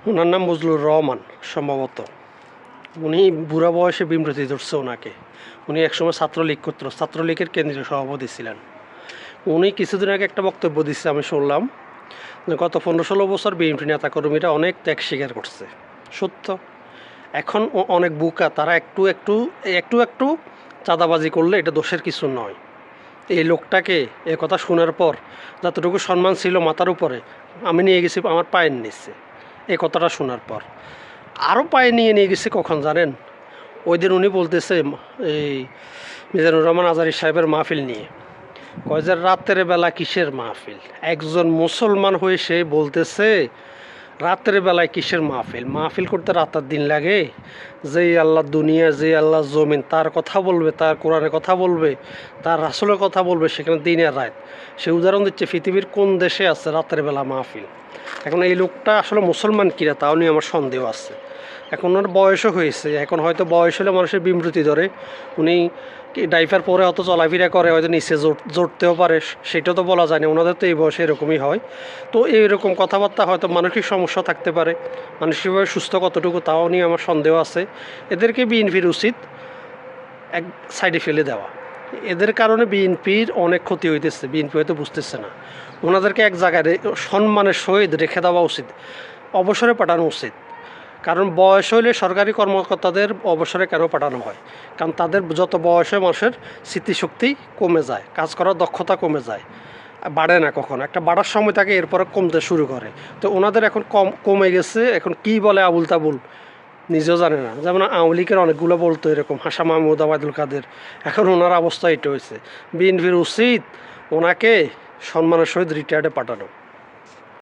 ওনার নাম বজলুর রহমান সম্ভবত। উনি বুড়া বয়সে বিমৃতি ধরছে ওনাকে। উনি একসময় ছাত্রলীগ করত, ছাত্রলীগের কেন্দ্রীয় সভাপতি ছিলেন। উনি কিছুদিন আগে একটা বক্তব্য দিচ্ছে, আমি শুনলাম যে গত 15-16 বছর বিএনপি নেতাকর্মীরা অনেক ত্যাগ স্বীকার করছে। সত্য। এখন অনেক বুকা, তারা একটু একটু একটু একটু চাঁদাবাজি করলে এটা দোষের কিছু নয়। এই লোকটাকে এ কথা শোনার পর যতটুকু সম্মান ছিল মাথার উপরে, আমি নিয়ে গেছি আমার পায়ের নিচে। এই কথাটা শোনার পর আরও পায়ে নিয়ে গেছে কখন জানেন? ওই দিন উনি বলতেছে এই মিজানুর রহমান আজারি সাহেবের মাহফিল নিয়ে, কয় যে রাতের বেলা কিসের মাহফিল? একজন মুসলমান হয়ে সে বলতেছে রাতের বেলায় কিসের মাহফিল? মাহফিল করতে রাত আর দিন লাগে? যেই আল্লাহ দুনিয়া, যে আল্লাহ জমিন, তার কথা বলবে, তার কোরআনের কথা বলবে, তার রাসূলের কথা বলবে, সেখানে দিন আর রাত। সে উদাহরণ দিচ্ছে পৃথিবীর কোন দেশে আছে রাতের বেলা মাহফিল। এখন এই লোকটা আসলে মুসলমান কিনা তাও নিয়ে আমার সন্দেহ আছে। এখন ওর বয়সও হয়েছে, এখন হয়তো বয়স হলে মানুষের বিমৃতি ধরে। উনি ডাইপার পরে অত চলাফেরা করে, হয়তো নিচে জড়তেও পারে, সেটা তো বলা যায় না। ওনাদের তো এই বয়সে এরকমই হয়। তো এইরকম কথাবার্তা হয়তো মানসিক সমস্যা থাকতে পারে, মানসিকভাবে সুস্থ কতটুকু তাও নিয়ে আমার সন্দেহ আছে। এদেরকে বিএনপির উচিত এক সাইডে ফেলে দেওয়া। এদের কারণে বিএনপির অনেক ক্ষতি হইতেছে, বিএনপি হয়তো বুঝতেছে না। ওনাদেরকে এক জায়গায় সম্মানের সহিত রেখে দেওয়া উচিত, অবসরে পাঠানো উচিত। কারণ বয়স হইলে সরকারি কর্মকর্তাদের অবসরে কেন পাঠানো হয়? কারণ তাদের যত বয়সে মানুষের স্মৃতিশক্তি কমে যায়, কাজ করার দক্ষতা কমে যায়, বাড়ে না। কখনো একটা বাড়ার সময় থাকে, এরপরে কমতে শুরু করে। তো ওনাদের এখন কমে গেছে। এখন কি বলে আবুল তাবুল নিজেও জানে না। যেমন আওয়ামী লীগের অনেকগুলো বলতো এরকম, হাসা মাহমুদ, আবাদুল কাদের। এখন ওনার অবস্থা এটা হয়েছে। বিএনপির উচিত ওনাকে সম্মানের সহিত রিটায়ার্ডে পাঠানো।